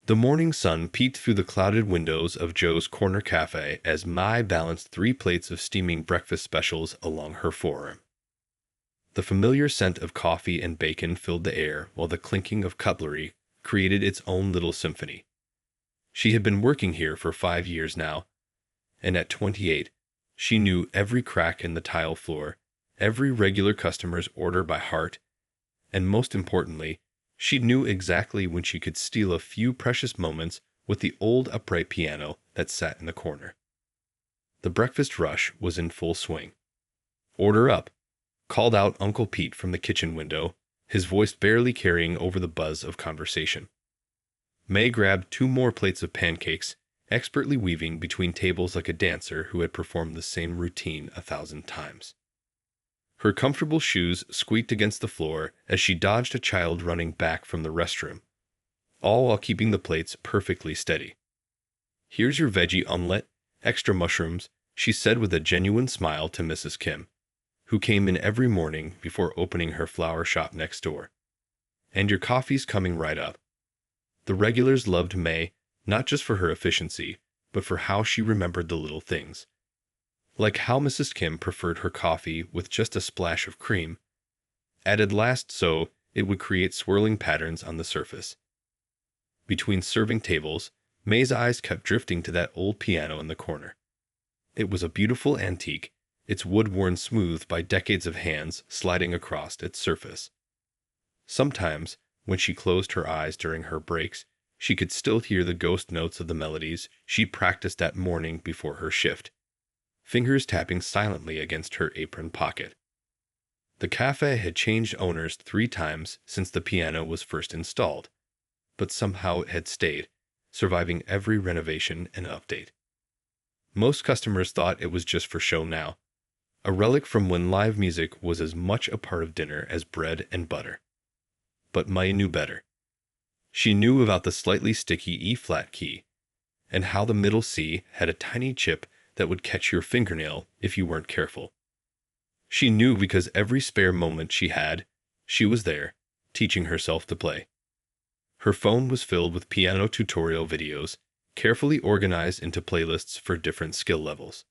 The morning sun peeked through the clouded windows of Joe's Corner Cafe as Mai balanced 3 plates of steaming breakfast specials along her forearm. The familiar scent of coffee and bacon filled the air, while the clinking of cutlery created its own little symphony. She had been working here for 5 years now, and at 28, she knew every crack in the tile floor, every regular customer's order by heart, and most importantly, she knew exactly when she could steal a few precious moments with the old upright piano that sat in the corner. The breakfast rush was in full swing. "Order up," called out Uncle Pete from the kitchen window, his voice barely carrying over the buzz of conversation. May grabbed 2 more plates of pancakes, expertly weaving between tables like a dancer who had performed the same routine 1,000 times. Her comfortable shoes squeaked against the floor as she dodged a child running back from the restroom, all while keeping the plates perfectly steady. "Here's your veggie omelet, extra mushrooms," she said with a genuine smile to Mrs. Kim, who came in every morning before opening her flower shop next door. "And your coffee's coming right up." The regulars loved May not just for her efficiency, but for how she remembered the little things. Like how Mrs. Kim preferred her coffee with just a splash of cream, added last so it would create swirling patterns on the surface. Between serving tables, May's eyes kept drifting to that old piano in the corner. It was a beautiful antique, its wood worn smooth by decades of hands sliding across its surface. Sometimes, when she closed her eyes during her breaks, she could still hear the ghost notes of the melodies she practiced that morning before her shift, fingers tapping silently against her apron pocket. The cafe had changed owners 3 times since the piano was first installed, but somehow it had stayed, surviving every renovation and update. Most customers thought it was just for show now, a relic from when live music was as much a part of dinner as bread and butter. But Mai knew better. She knew about the slightly sticky E-flat key, and how the middle C had a tiny chip that would catch your fingernail if you weren't careful. She knew because every spare moment she had, she was there, teaching herself to play. Her phone was filled with piano tutorial videos, carefully organized into playlists for different skill levels.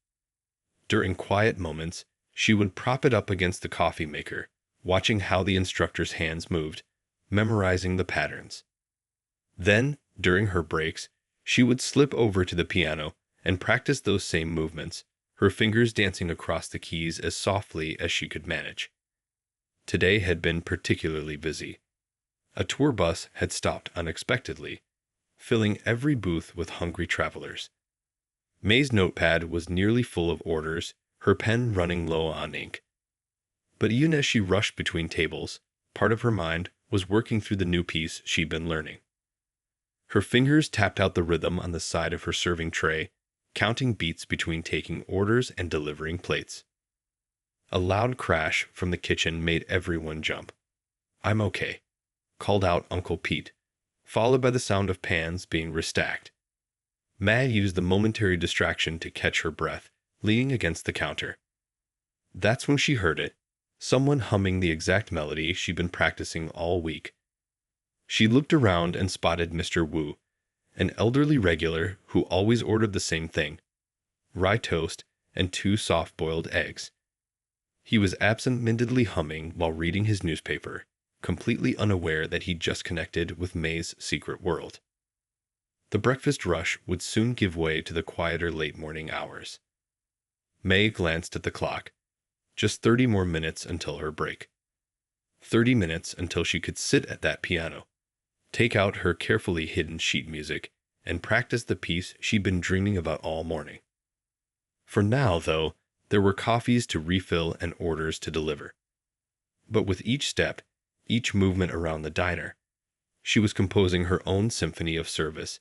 During quiet moments, she would prop it up against the coffee maker, watching how the instructor's hands moved, memorizing the patterns. Then, during her breaks, she would slip over to the piano and practice those same movements, her fingers dancing across the keys as softly as she could manage. Today had been particularly busy. A tour bus had stopped unexpectedly, filling every booth with hungry travelers. May's notepad was nearly full of orders, her pen running low on ink. But even as she rushed between tables, part of her mind was working through the new piece she'd been learning. Her fingers tapped out the rhythm on the side of her serving tray, counting beats between taking orders and delivering plates. A loud crash from the kitchen made everyone jump. "I'm okay," called out Uncle Pete, followed by the sound of pans being restacked. May used the momentary distraction to catch her breath, leaning against the counter. That's when she heard it, someone humming the exact melody she'd been practicing all week. She looked around and spotted Mr. Wu, an elderly regular who always ordered the same thing: rye toast and 2 soft-boiled eggs. He was absent-mindedly humming while reading his newspaper, completely unaware that he'd just connected with May's secret world. The breakfast rush would soon give way to the quieter late-morning hours. May glanced at the clock. Just 30 more minutes until her break. 30 minutes until she could sit at that piano, take out her carefully hidden sheet music, and practice the piece she'd been dreaming about all morning. For now, though, there were coffees to refill and orders to deliver. But with each step, each movement around the diner, she was composing her own symphony of service,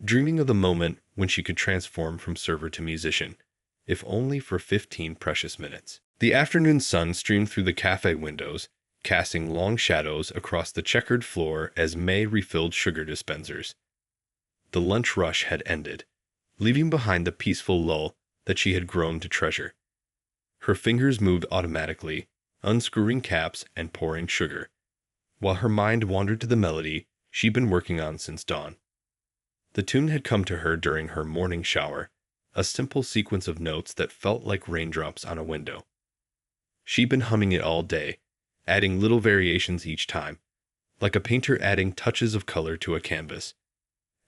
dreaming of the moment when she could transform from server to musician, if only for 15 precious minutes. The afternoon sun streamed through the cafe windows, casting long shadows across the checkered floor as May refilled sugar dispensers. The lunch rush had ended, leaving behind the peaceful lull that she had grown to treasure. Her fingers moved automatically, unscrewing caps and pouring sugar, while her mind wandered to the melody she'd been working on since dawn. The tune had come to her during her morning shower, a simple sequence of notes that felt like raindrops on a window. She'd been humming it all day, adding little variations each time, like a painter adding touches of color to a canvas.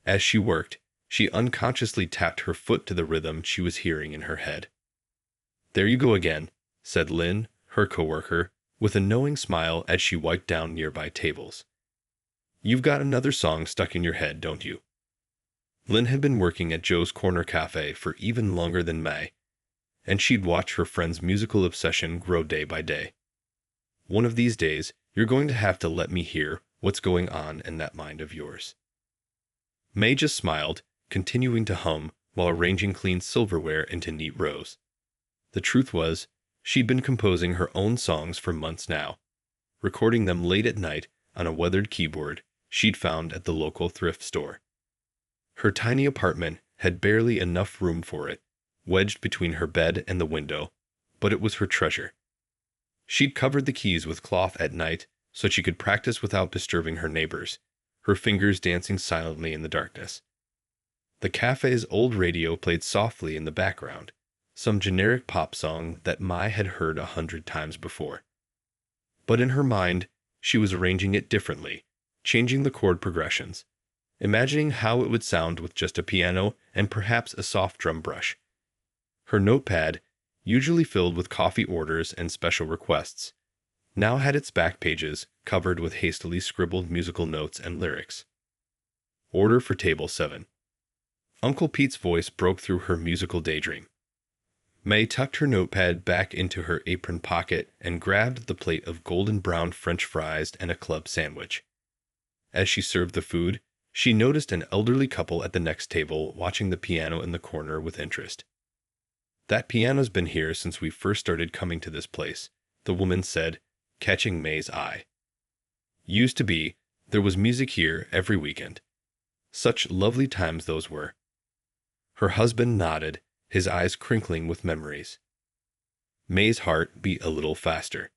As she worked, she unconsciously tapped her foot to the rhythm she was hearing in her head. "There you go again," said Lynn, her coworker, with a knowing smile as she wiped down nearby tables. "You've got another song stuck in your head, don't you?" Lynn had been working at Joe's Corner Cafe for even longer than May, and she'd watched her friend's musical obsession grow day by day. "One of these days, you're going to have to let me hear what's going on in that mind of yours." May just smiled, continuing to hum while arranging clean silverware into neat rows. The truth was, she'd been composing her own songs for months now, recording them late at night on a weathered keyboard she'd found at the local thrift store. Her tiny apartment had barely enough room for it, wedged between her bed and the window, but it was her treasure. She'd covered the keys with cloth at night so she could practice without disturbing her neighbors, her fingers dancing silently in the darkness. The cafe's old radio played softly in the background, some generic pop song that Mai had heard 100 times before. But in her mind, she was arranging it differently, changing the chord progressions, imagining how it would sound with just a piano and perhaps a soft drum brush. Her notepad, usually filled with coffee orders and special requests, now had its back pages covered with hastily scribbled musical notes and lyrics. "Order for table 7. Uncle Pete's voice broke through her musical daydream. May tucked her notepad back into her apron pocket and grabbed the plate of golden brown French fries and a club sandwich. As she served the food, she noticed an elderly couple at the next table watching the piano in the corner with interest. "That piano's been here since we first started coming to this place," the woman said, catching May's eye. "Used to be, there was music here every weekend. Such lovely times those were." Her husband nodded, his eyes crinkling with memories. May's heart beat a little faster.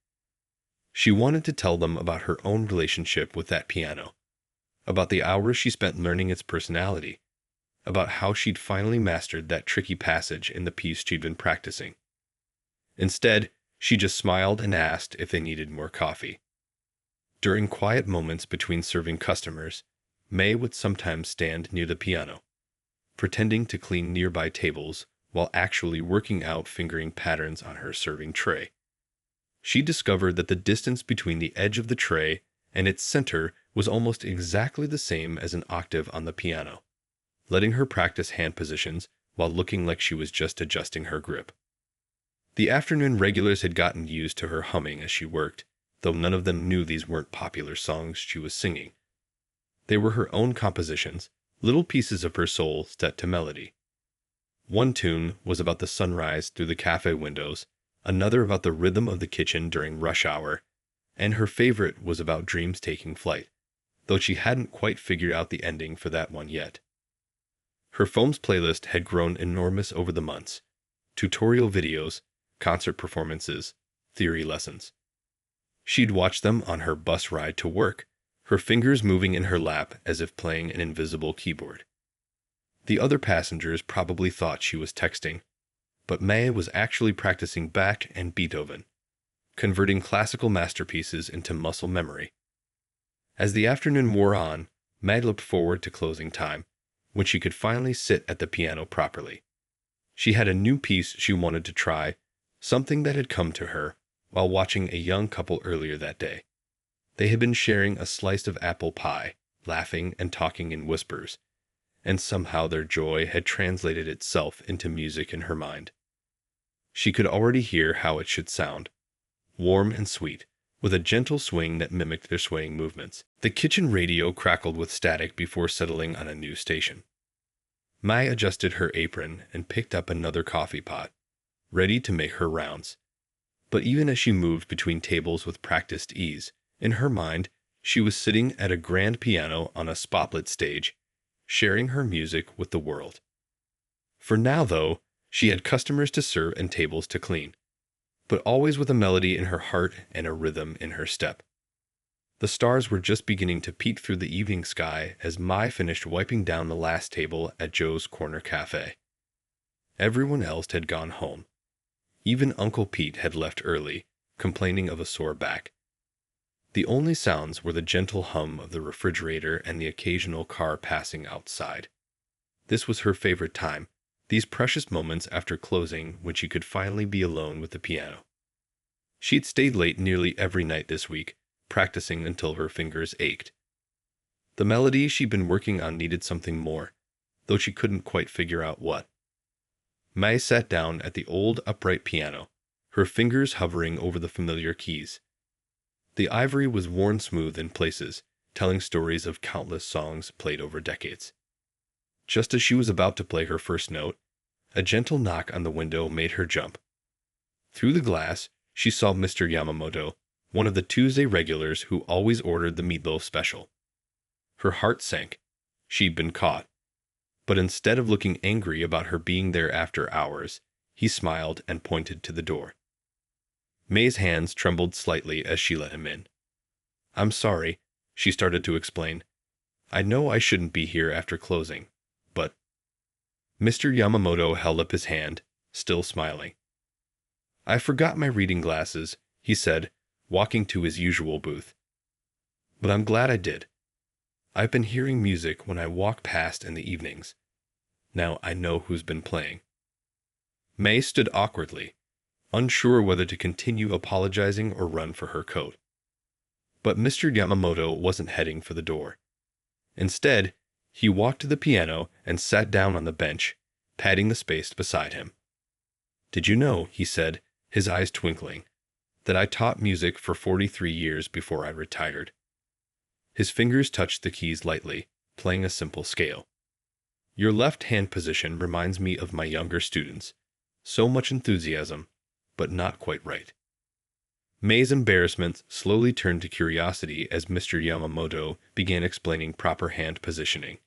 She wanted to tell them about her own relationship with that piano, about the hours she spent learning its personality, about how she'd finally mastered that tricky passage in the piece she'd been practicing. Instead, she just smiled and asked if they needed more coffee. During quiet moments between serving customers, May would sometimes stand near the piano, pretending to clean nearby tables while actually working out fingering patterns on her serving tray. She discovered that the distance between the edge of the tray and its center was almost exactly the same as an octave on the piano, letting her practice hand positions while looking like she was just adjusting her grip. The afternoon regulars had gotten used to her humming as she worked, though none of them knew these weren't popular songs she was singing. They were her own compositions, little pieces of her soul set to melody. One tune was about the sunrise through the cafe windows, another about the rhythm of the kitchen during rush hour, and her favorite was about dreams taking flight, though she hadn't quite figured out the ending for that one yet. Her phone's playlist had grown enormous over the months. Tutorial videos, concert performances, theory lessons. She'd watch them on her bus ride to work, her fingers moving in her lap as if playing an invisible keyboard. The other passengers probably thought she was texting, but May was actually practicing Bach and Beethoven, converting classical masterpieces into muscle memory. As the afternoon wore on, May looked forward to closing time, when she could finally sit at the piano properly. She had a new piece she wanted to try, something that had come to her while watching a young couple earlier that day. They had been sharing a slice of apple pie, laughing and talking in whispers, and somehow their joy had translated itself into music in her mind. She could already hear how it should sound, warm and sweet, with a gentle swing that mimicked their swaying movements. The kitchen radio crackled with static before settling on a new station. Mai adjusted her apron and picked up another coffee pot, ready to make her rounds. But even as she moved between tables with practiced ease, in her mind, she was sitting at a grand piano on a spotlit stage, sharing her music with the world. For now, though, she had customers to serve and tables to clean, but always with a melody in her heart and a rhythm in her step. The stars were just beginning to peek through the evening sky as Mai finished wiping down the last table at Joe's Corner Cafe. Everyone else had gone home. Even Uncle Pete had left early, complaining of a sore back. The only sounds were the gentle hum of the refrigerator and the occasional car passing outside. This was her favorite time, these precious moments after closing when she could finally be alone with the piano. She'd stayed late nearly every night this week, practicing until her fingers ached. The melody she'd been working on needed something more, though she couldn't quite figure out what. Mai sat down at the old upright piano, her fingers hovering over the familiar keys. The ivory was worn smooth in places, telling stories of countless songs played over decades. Just as she was about to play her first note, a gentle knock on the window made her jump. Through the glass, she saw Mr. Yamamoto, one of the Tuesday regulars who always ordered the meatloaf special. Her heart sank. She'd been caught. But instead of looking angry about her being there after hours, he smiled and pointed to the door. Mai's hands trembled slightly as she let him in. "I'm sorry," she started to explain. "I know I shouldn't be here after closing, but—" Mr. Yamamoto held up his hand, still smiling. "I forgot my reading glasses," he said, walking to his usual booth. "But I'm glad I did. I've been hearing music when I walk past in the evenings. Now I know who's been playing." Mai stood awkwardly, unsure whether to continue apologizing or run for her coat. But Mr. Yamamoto wasn't heading for the door. Instead, he walked to the piano and sat down on the bench, patting the space beside him. "Did you know," he said, his eyes twinkling, "that I taught music for 43 years before I retired?" His fingers touched the keys lightly, playing a simple scale. "Your left-hand position reminds me of my younger students. So much enthusiasm, but not quite right." Mai's embarrassment slowly turned to curiosity as Mr. Yamamoto began explaining proper hand positioning.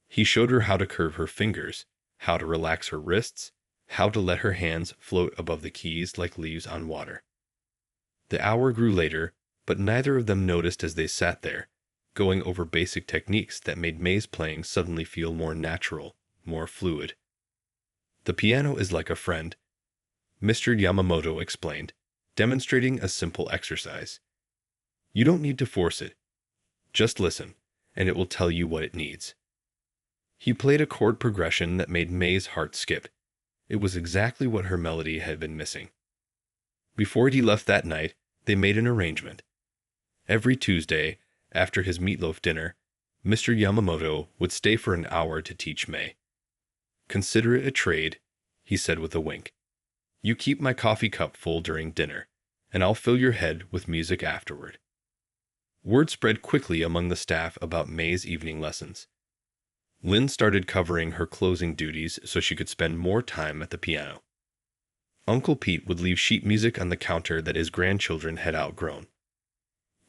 He showed her how to curve her fingers, how to relax her wrists, how to let her hands float above the keys like leaves on water. The hour grew later, but neither of them noticed as they sat there, going over basic techniques that made Mai's playing suddenly feel more natural, more fluid. "The piano is like a friend," Mr. Yamamoto explained, demonstrating a simple exercise. "You don't need to force it. Just listen, and it will tell you what it needs." He played a chord progression that made Mai's heart skip. It was exactly what her melody had been missing. Before he left that night, they made an arrangement. Every Tuesday, after his meatloaf dinner, Mr. Yamamoto would stay for an hour to teach Mai. "Consider it a trade," he said with a wink. "You keep my coffee cup full during dinner, and I'll fill your head with music afterward." Word spread quickly among the staff about Mai's evening lessons. Lynn started covering her closing duties so she could spend more time at the piano. Uncle Pete would leave sheet music on the counter that his grandchildren had outgrown.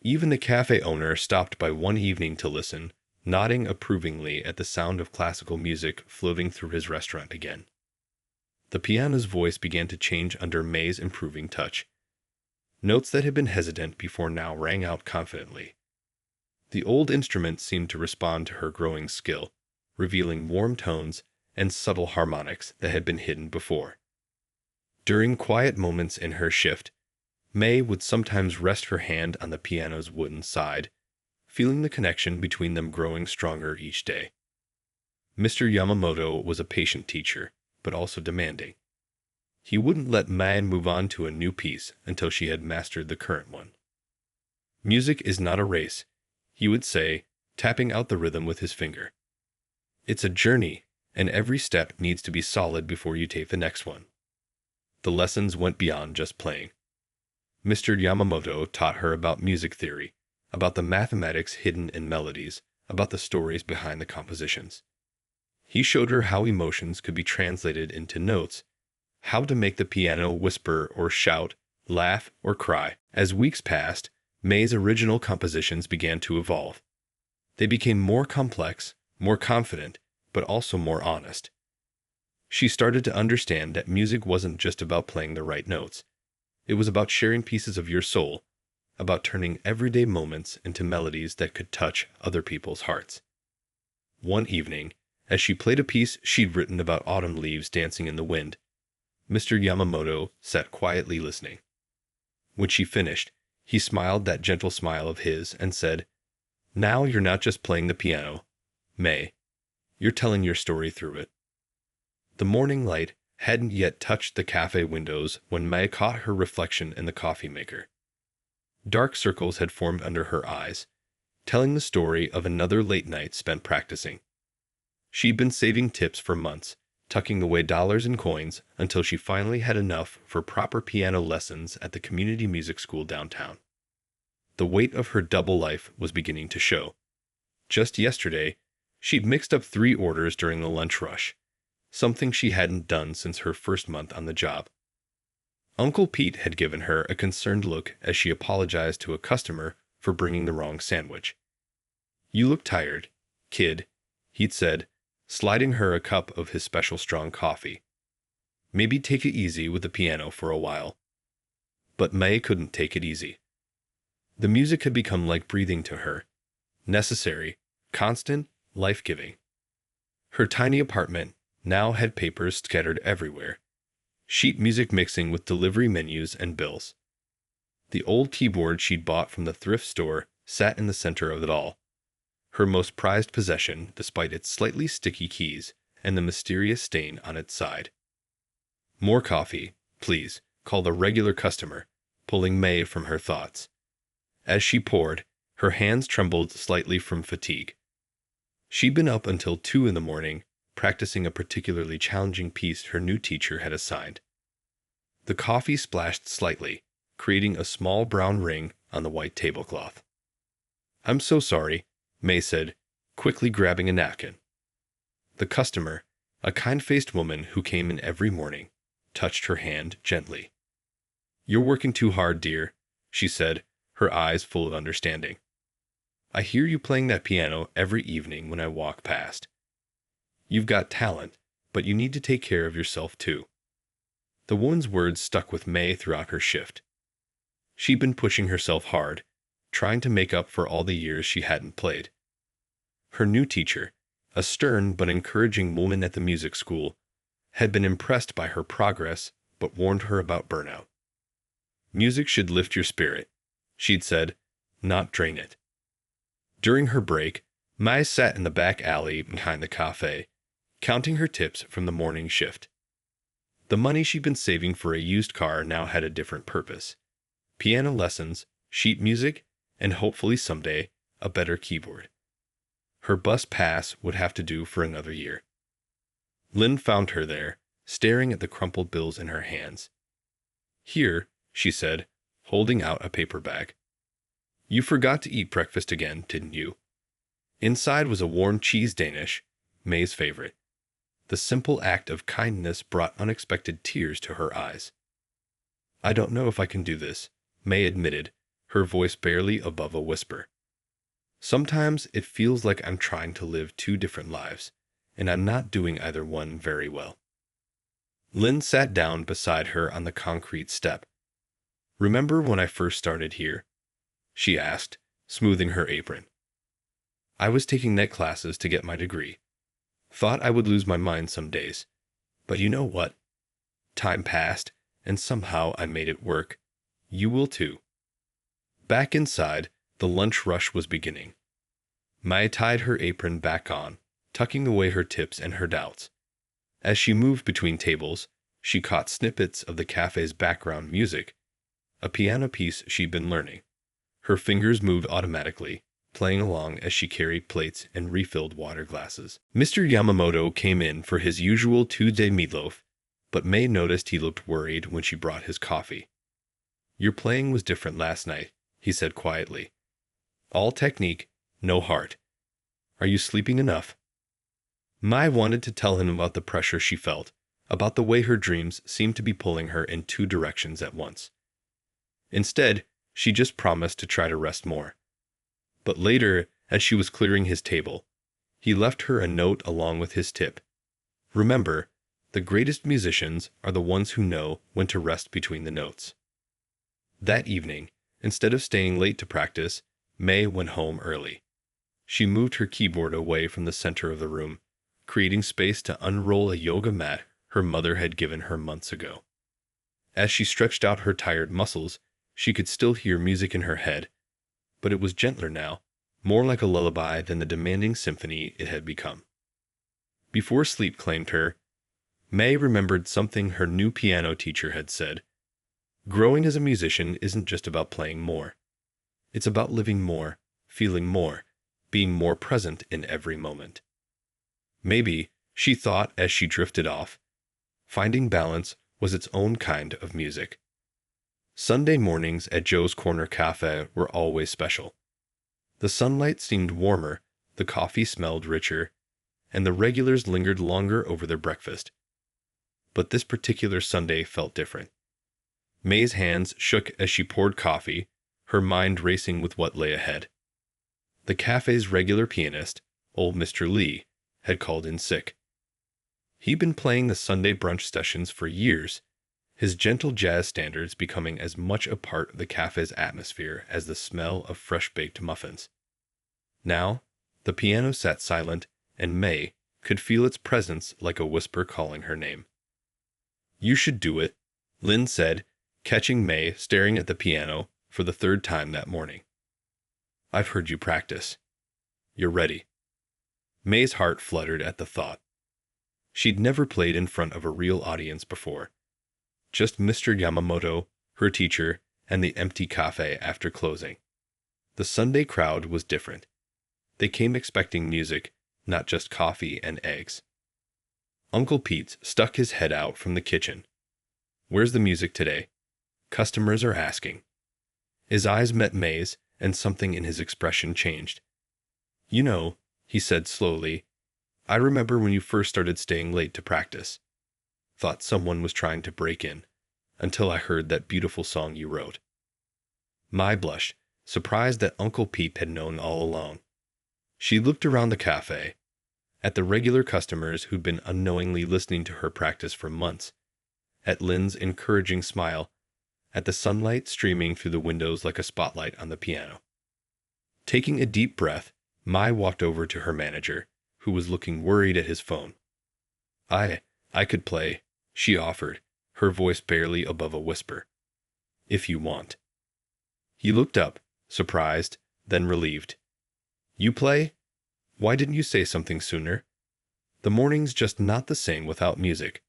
Even the cafe owner stopped by one evening to listen, nodding approvingly at the sound of classical music floating through his restaurant again. The piano's voice began to change under Mai's improving touch. Notes that had been hesitant before now rang out confidently. The old instrument seemed to respond to her growing skill, revealing warm tones and subtle harmonics that had been hidden before. During quiet moments in her shift, Mai would sometimes rest her hand on the piano's wooden side, feeling the connection between them growing stronger each day. Mr. Yamamoto was a patient teacher, but also demanding. He wouldn't let Mai move on to a new piece until she had mastered the current one. "Music is not a race," he would say, tapping out the rhythm with his finger. "It's a journey, and every step needs to be solid before you take the next one." The lessons went beyond just playing. Mr. Yamamoto taught her about music theory, about the mathematics hidden in melodies, about the stories behind the compositions. He showed her how emotions could be translated into notes, how to make the piano whisper or shout, laugh or cry. As weeks passed, Mai's original compositions began to evolve. They became more complex, more confident, but also more honest. She started to understand that music wasn't just about playing the right notes. It was about sharing pieces of your soul, about turning everyday moments into melodies that could touch other people's hearts. One evening, as she played a piece she'd written about autumn leaves dancing in the wind, Mr. Yamamoto sat quietly listening. When she finished, he smiled that gentle smile of his and said, "Now you're not just playing the piano, May. You're telling your story through it." The morning light hadn't yet touched the cafe windows when May caught her reflection in the coffee maker. Dark circles had formed under her eyes, telling the story of another late night spent practicing. She'd been saving tips for months, tucking away dollars and coins until she finally had enough for proper piano lessons at the community music school downtown. The weight of her double life was beginning to show. Just yesterday, she'd mixed up 3 orders during the lunch rush, something she hadn't done since her first month on the job. Uncle Pete had given her a concerned look as she apologized to a customer for bringing the wrong sandwich. "You look tired, kid," he'd said, sliding her a cup of his special strong coffee. "Maybe take it easy with the piano for a while." But May couldn't take it easy. The music had become like breathing to her, necessary, constant, life-giving. Her tiny apartment now had papers scattered everywhere, sheet music mixing with delivery menus and bills. The old keyboard she'd bought from the thrift store sat in the center of it all, her most prized possession despite its slightly sticky keys and the mysterious stain on its side. "More coffee, please," called a regular customer, pulling May from her thoughts. As she poured, her hands trembled slightly from fatigue. She'd been up until 2 in the morning, practicing a particularly challenging piece her new teacher had assigned. The coffee splashed slightly, creating a small brown ring on the white tablecloth. "I'm so sorry," May said, quickly grabbing a napkin. The customer, a kind-faced woman who came in every morning, touched her hand gently. "You're working too hard, dear," she said, her eyes full of understanding. "I hear you playing that piano every evening when I walk past. You've got talent, but you need to take care of yourself too." The woman's words stuck with May throughout her shift. She'd been pushing herself hard, trying to make up for all the years she hadn't played. Her new teacher, a stern but encouraging woman at the music school, had been impressed by her progress but warned her about burnout. "Music should lift your spirit," she'd said, "not drain it." During her break, Mai sat in the back alley behind the cafe, counting her tips from the morning shift. The money she'd been saving for a used car now had a different purpose: piano lessons, sheet music, and hopefully someday, a better keyboard. Her bus pass would have to do for another year. Lynn found her there, staring at the crumpled bills in her hands. "Here," she said, holding out a paper bag. "You forgot to eat breakfast again, didn't you?" Inside was a warm cheese Danish, May's favorite. The simple act of kindness brought unexpected tears to her eyes. "I don't know if I can do this," May admitted, her voice barely above a whisper. "Sometimes it feels like I'm trying to live 2 different lives, and I'm not doing either one very well." Lynn sat down beside her on the concrete step. "Remember when I first started here?" she asked, smoothing her apron. "I was taking net classes to get my degree. Thought I would lose my mind some days. But you know what? Time passed, and somehow I made it work. You will too." Back inside, the lunch rush was beginning. Mai tied her apron back on, tucking away her tips and her doubts. As she moved between tables, she caught snippets of the cafe's background music, a piano piece she'd been learning. Her fingers moved automatically, playing along as she carried plates and refilled water glasses. Mr. Yamamoto came in for his usual Tuesday meatloaf, but May noticed he looked worried when she brought his coffee. "Your playing was different last night," he said quietly. "All technique, no heart. Are you sleeping enough?" Mai wanted to tell him about the pressure she felt, about the way her dreams seemed to be pulling her in 2 directions at once. Instead, she just promised to try to rest more. But later, as she was clearing his table, he left her a note along with his tip. "Remember, the greatest musicians are the ones who know when to rest between the notes." That evening, Instead of staying late to practice, May went home early. She moved her keyboard away from the center of the room, creating space to unroll a yoga mat her mother had given her months ago. As she stretched out her tired muscles, she could still hear music in her head, but it was gentler now, more like a lullaby than the demanding symphony it had become. Before sleep claimed her, May remembered something her new piano teacher had said. Growing as a musician isn't just about playing more. It's about living more, feeling more, being more present in every moment. Maybe, she thought as she drifted off, finding balance was its own kind of music. Sunday mornings at Joe's Corner Cafe were always special. The sunlight seemed warmer, the coffee smelled richer, and the regulars lingered longer over their breakfast. But this particular Sunday felt different. May's hands shook as she poured coffee, her mind racing with what lay ahead. The cafe's regular pianist, old Mr. Lee, had called in sick. He'd been playing the Sunday brunch sessions for years, his gentle jazz standards becoming as much a part of the cafe's atmosphere as the smell of fresh-baked muffins. Now, the piano sat silent, and May could feel its presence like a whisper calling her name. "You should do it," Lynn said, catching May staring at the piano for the third time that morning. "I've heard you practice. You're ready." May's heart fluttered at the thought. She'd never played in front of a real audience before. Just Mr. Yamamoto, her teacher, and the empty cafe after closing. The Sunday crowd was different. They came expecting music, not just coffee and eggs. Uncle Pete stuck his head out from the kitchen. "Where's the music today? Customers are asking." His eyes met May's, and something in his expression changed. "You know," he said slowly, "I remember when you first started staying late to practice. Thought someone was trying to break in, until I heard that beautiful song you wrote." Mai blushed, surprised that Uncle Pete had known all along. She looked around the cafe, at the regular customers who'd been unknowingly listening to her practice for months, at Lynn's encouraging smile, at the sunlight streaming through the windows like a spotlight on the piano. Taking a deep breath, Mai walked over to her manager, who was looking worried at his phone. I could play," she offered, her voice barely above a whisper. "If you want." He looked up, surprised, then relieved. "You play? Why didn't you say something sooner? The morning's just not the same without music."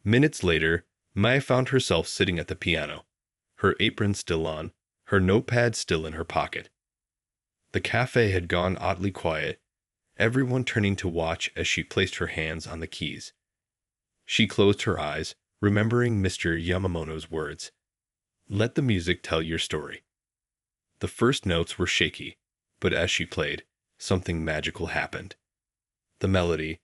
Minutes later, Mai found herself sitting at the piano, her apron still on, her notepad still in her pocket. The cafe had gone oddly quiet, everyone turning to watch as she placed her hands on the keys. She closed her eyes, remembering Mr. Yamamoto's words. "Let the music tell your story." The first notes were shaky, but as she played, something magical happened. The melody,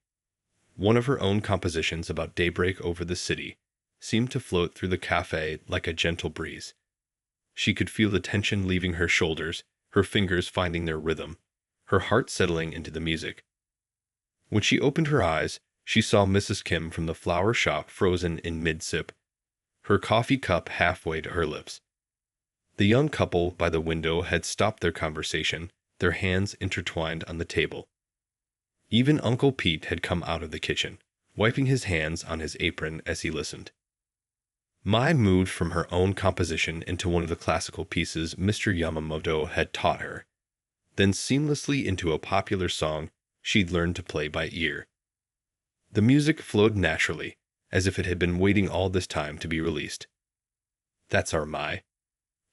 one of her own compositions about daybreak over the city, seemed to float through the cafe like a gentle breeze. She could feel the tension leaving her shoulders, her fingers finding their rhythm, her heart settling into the music. When she opened her eyes, she saw Mrs. Kim from the flower shop frozen in mid-sip, her coffee cup halfway to her lips. The young couple by the window had stopped their conversation, their hands intertwined on the table. Even Uncle Pete had come out of the kitchen, wiping his hands on his apron as he listened. Mai moved from her own composition into one of the classical pieces Mr. Yamamoto had taught her, then seamlessly into a popular song she'd learned to play by ear. The music flowed naturally, as if it had been waiting all this time to be released. "That's our Mai,"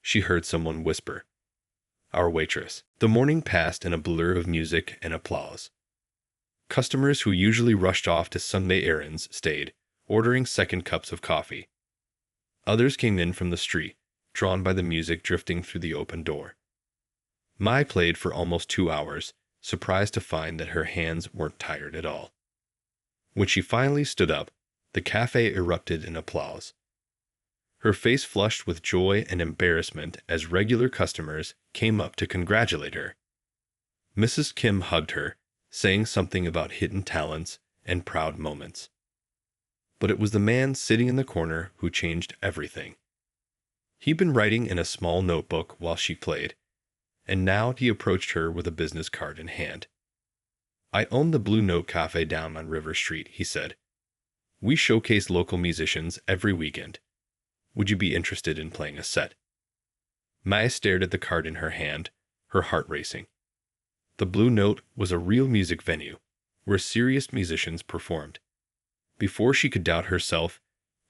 she heard someone whisper. "Our waitress." The morning passed in a blur of music and applause. Customers who usually rushed off to Sunday errands stayed, ordering second cups of coffee. Others came in from the street, drawn by the music drifting through the open door. Mai played for almost 2 hours, surprised to find that her hands weren't tired at all. When she finally stood up, the cafe erupted in applause. Her face flushed with joy and embarrassment as regular customers came up to congratulate her. Mrs. Kim hugged her, saying something about hidden talents and proud moments. But it was the man sitting in the corner who changed everything. He'd been writing in a small notebook while she played, and now he approached her with a business card in hand. "I own the Blue Note Cafe down on River Street," he said. "We showcase local musicians every weekend. Would you be interested in playing a set?" Maya stared at the card in her hand, her heart racing. The Blue Note was a real music venue, where serious musicians performed. Before she could doubt herself,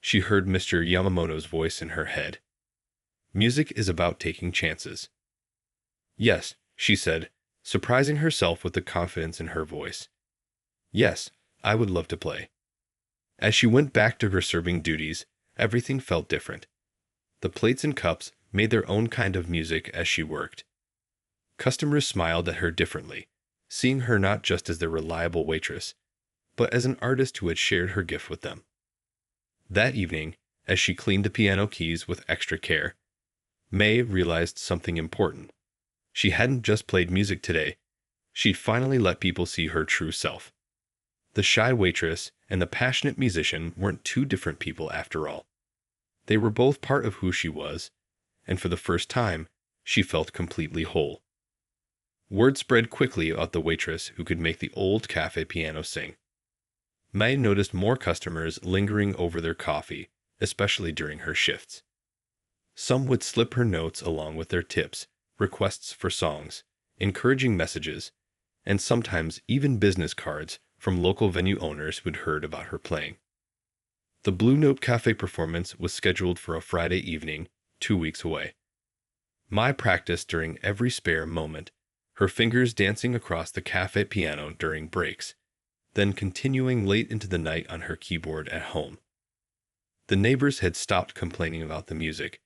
she heard Mr. Yamamoto's voice in her head. "Music is about taking chances." "Yes," she said, surprising herself with the confidence in her voice. "Yes, I would love to play." As she went back to her serving duties, everything felt different. The plates and cups made their own kind of music as she worked. Customers smiled at her differently, seeing her not just as their reliable waitress, but as an artist who had shared her gift with them. That evening, as she cleaned the piano keys with extra care, May realized something important. She hadn't just played music today. She'd finally let people see her true self. The shy waitress and the passionate musician weren't two different people after all. They were both part of who she was, and for the first time, she felt completely whole. Word spread quickly about the waitress who could make the old cafe piano sing. May noticed more customers lingering over their coffee, especially during her shifts. Some would slip her notes along with their tips, requests for songs, encouraging messages, and sometimes even business cards from local venue owners who'd heard about her playing. The Blue Note Cafe performance was scheduled for a Friday evening, 2 weeks away. Mai practiced during every spare moment, her fingers dancing across the cafe piano during breaks, then continuing late into the night on her keyboard at home. The neighbors had stopped complaining about the music.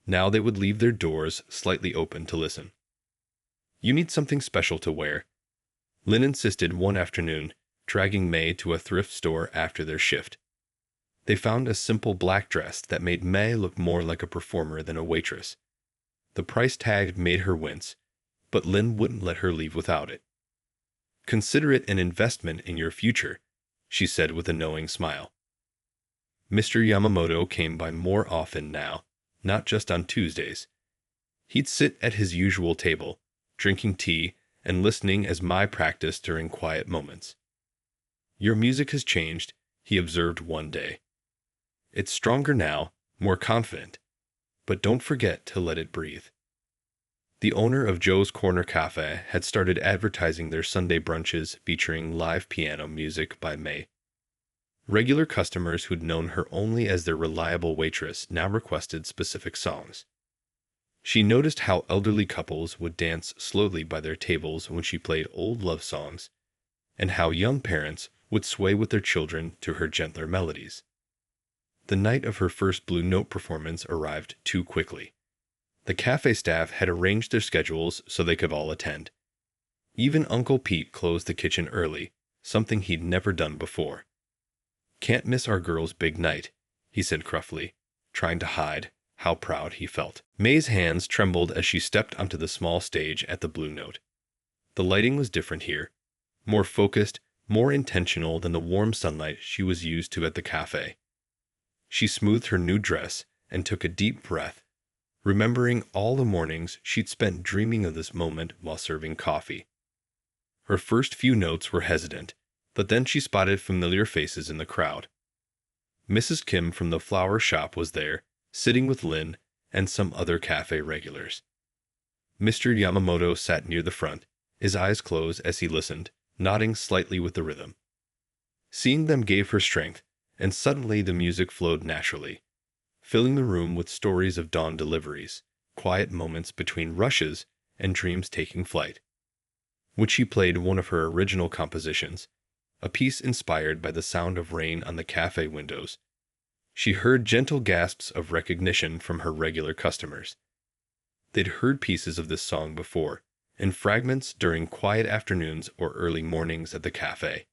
Now they would leave their doors slightly open to listen. "You need something special to wear," Lynn insisted one afternoon, dragging May to a thrift store after their shift. They found a simple black dress that made May look more like a performer than a waitress. The price tag made her wince, but Lynn wouldn't let her leave without it. "Consider it an investment in your future," she said with a knowing smile. Mr. Yamamoto came by more often now, not just on Tuesdays. He'd sit at his usual table, drinking tea and listening as Mai practiced during quiet moments. "Your music has changed," he observed one day. "It's stronger now, more confident, but don't forget to let it breathe." The owner of Joe's Corner Cafe had started advertising their Sunday brunches featuring live piano music by May. Regular customers who'd known her only as their reliable waitress now requested specific songs. She noticed how elderly couples would dance slowly by their tables when she played old love songs, and how young parents would sway with their children to her gentler melodies. The night of her first Blue Note performance arrived too quickly. The cafe staff had arranged their schedules so they could all attend. Even Uncle Pete closed the kitchen early, something he'd never done before. "Can't miss our girl's big night," he said gruffly, trying to hide how proud he felt. May's hands trembled as she stepped onto the small stage at the Blue Note. The lighting was different here, more focused, more intentional than the warm sunlight she was used to at the cafe. She smoothed her new dress and took a deep breath, remembering all the mornings she'd spent dreaming of this moment while serving coffee. Her first few notes were hesitant, but then she spotted familiar faces in the crowd. Mrs. Kim from the flower shop was there, sitting with Lynn and some other cafe regulars. Mr. Yamamoto sat near the front, his eyes closed as he listened, nodding slightly with the rhythm. Seeing them gave her strength, and suddenly the music flowed naturally, filling the room with stories of dawn deliveries, quiet moments between rushes, and dreams taking flight. When she played one of her original compositions, a piece inspired by the sound of rain on the cafe windows, she heard gentle gasps of recognition from her regular customers. They'd heard pieces of this song before, in fragments during quiet afternoons or early mornings at the cafe.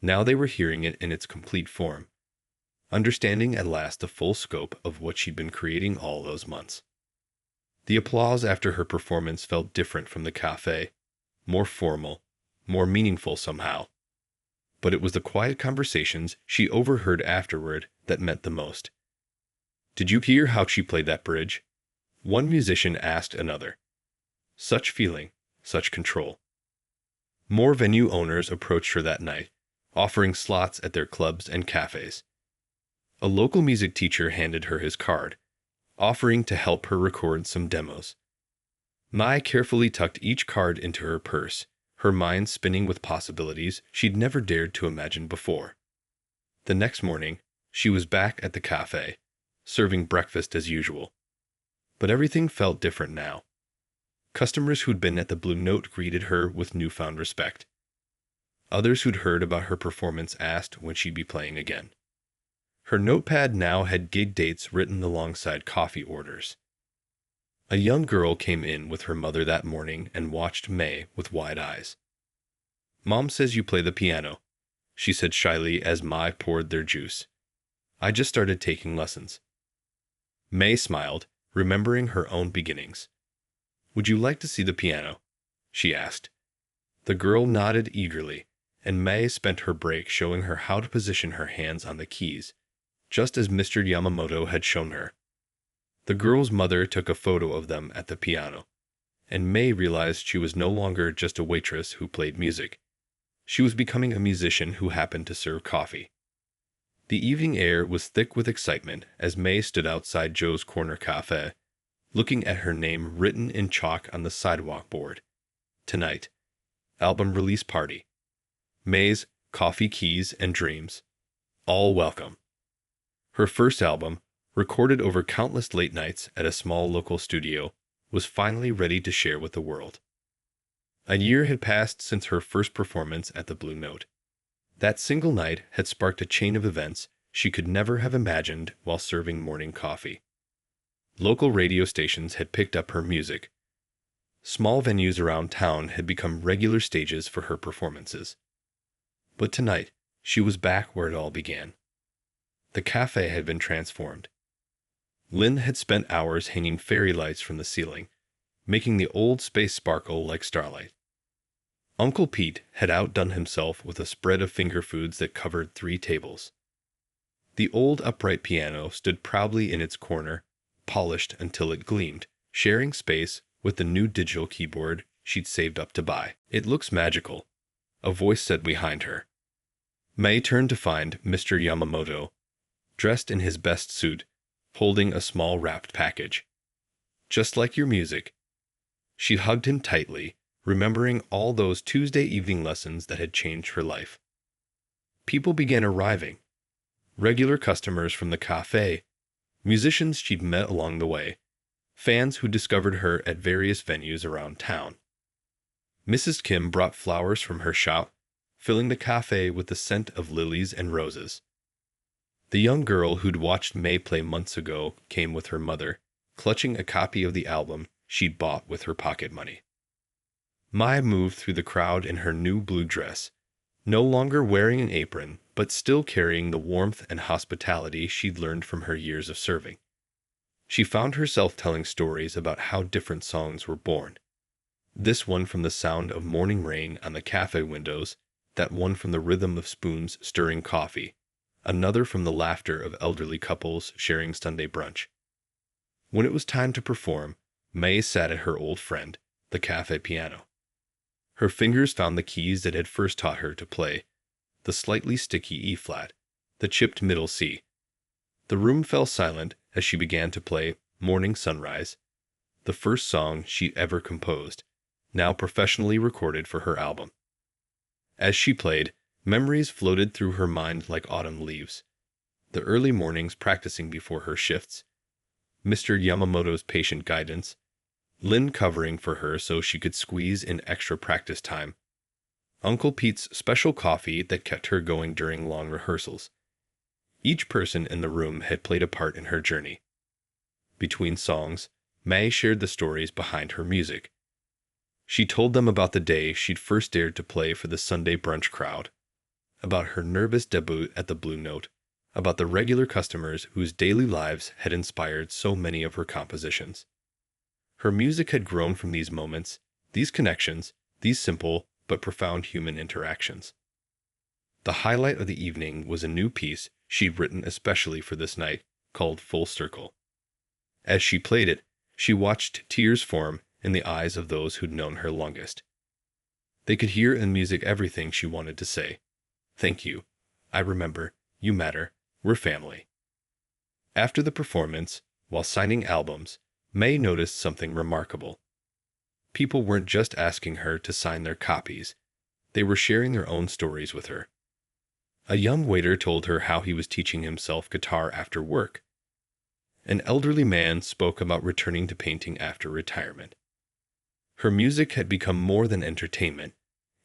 Now they were hearing it in its complete form, understanding at last the full scope of what she'd been creating all those months. The applause after her performance felt different from the cafe, more formal, more meaningful somehow. But it was the quiet conversations she overheard afterward that meant the most. Did you hear how she played that bridge? One musician asked another. Such feeling, such control. More venue owners approached her that night, offering slots at their clubs and cafes. A local music teacher handed her his card, offering to help her record some demos. Mai carefully tucked each card into her purse, her mind spinning with possibilities she'd never dared to imagine before. The next morning, she was back at the cafe, serving breakfast as usual. But everything felt different now. Customers who'd been at the Blue Note greeted her with newfound respect. Others who'd heard about her performance asked when she'd be playing again. Her notepad now had gig dates written alongside coffee orders. A young girl came in with her mother that morning and watched May with wide eyes. "Mom says you play the piano," she said shyly as Mai poured their juice. "I just started taking lessons." May smiled, remembering her own beginnings. "Would you like to see the piano?" she asked. The girl nodded eagerly, and May spent her break showing her how to position her hands on the keys, just as Mr. Yamamoto had shown her. The girl's mother took a photo of them at the piano, and May realized she was no longer just a waitress who played music. She was becoming a musician who happened to serve coffee. The evening air was thick with excitement as May stood outside Joe's Corner Cafe, looking at her name written in chalk on the sidewalk board. Tonight, album release party. May's Coffee, Keys, and Dreams. All welcome. Her first album, recorded over countless late nights at a small local studio, was finally ready to share with the world. A year had passed since her first performance at the Blue Note. That single night had sparked a chain of events she could never have imagined while serving morning coffee. Local radio stations had picked up her music. Small venues around town had become regular stages for her performances. But tonight, she was back where it all began. The cafe had been transformed. Lynn had spent hours hanging fairy lights from the ceiling, making the old space sparkle like starlight. Uncle Pete had outdone himself with a spread of finger foods that covered 3 tables. The old upright piano stood proudly in its corner, polished until it gleamed, sharing space with the new digital keyboard she'd saved up to buy. "It looks magical," a voice said behind her. May turned to find Mr. Yamamoto, dressed in his best suit, holding a small wrapped package. "Just like your music." She hugged him tightly, remembering all those Tuesday evening lessons that had changed her life. People began arriving. Regular customers from the cafe, musicians she'd met along the way, fans who discovered her at various venues around town. Mrs. Kim brought flowers from her shop, filling the cafe with the scent of lilies and roses. The young girl who'd watched May play months ago came with her mother, clutching a copy of the album she'd bought with her pocket money. Mai moved through the crowd in her new blue dress, no longer wearing an apron, but still carrying the warmth and hospitality she'd learned from her years of serving. She found herself telling stories about how different songs were born. This one from the sound of morning rain on the cafe windows, that one from the rhythm of spoons stirring coffee, another from the laughter of elderly couples sharing Sunday brunch. When it was time to perform, May sat at her old friend, the cafe piano. Her fingers found the keys that had first taught her to play, the slightly sticky E-flat, the chipped middle C. The room fell silent as she began to play Morning Sunrise, the first song she ever composed, now professionally recorded for her album. As she played, memories floated through her mind like autumn leaves. The early mornings practicing before her shifts, Mr. Yamamoto's patient guidance, Lynn covering for her so she could squeeze in extra practice time, Uncle Pete's special coffee that kept her going during long rehearsals. Each person in the room had played a part in her journey. Between songs, May shared the stories behind her music. She told them about the day she'd first dared to play for the Sunday brunch crowd, about her nervous debut at the Blue Note, about the regular customers whose daily lives had inspired so many of her compositions. Her music had grown from these moments, these connections, these simple but profound human interactions. The highlight of the evening was a new piece she'd written especially for this night, called Full Circle. As she played it, she watched tears form in the eyes of those who'd known her longest. They could hear in music everything she wanted to say. Thank you. I remember. You matter. We're family. After the performance, while signing albums, May noticed something remarkable. People weren't just asking her to sign their copies. They were sharing their own stories with her. A young waiter told her how he was teaching himself guitar after work. An elderly man spoke about returning to painting after retirement. Her music had become more than entertainment.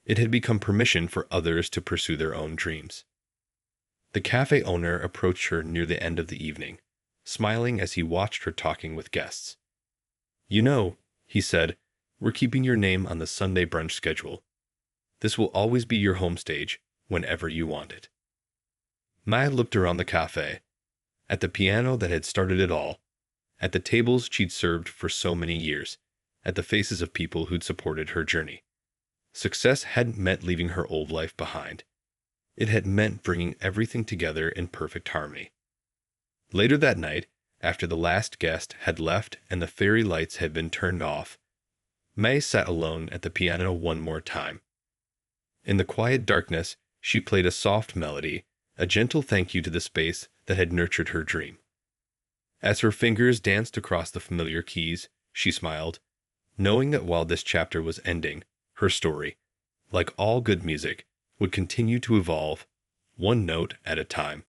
It had become permission for others to pursue their own dreams. The cafe owner approached her near the end of the evening, smiling as he watched her talking with guests. "You know," he said, "we're keeping your name on the Sunday brunch schedule. This will always be your home stage whenever you want it." Maya looked around the cafe, at the piano that had started it all, at the tables she'd served for so many years, at the faces of people who'd supported her journey. Success hadn't meant leaving her old life behind. It had meant bringing everything together in perfect harmony. Later that night, after the last guest had left and the fairy lights had been turned off, May sat alone at the piano one more time. In the quiet darkness, she played a soft melody, a gentle thank you to the space that had nurtured her dream. As her fingers danced across the familiar keys, she smiled, knowing that while this chapter was ending, her story, like all good music, would continue to evolve, one note at a time.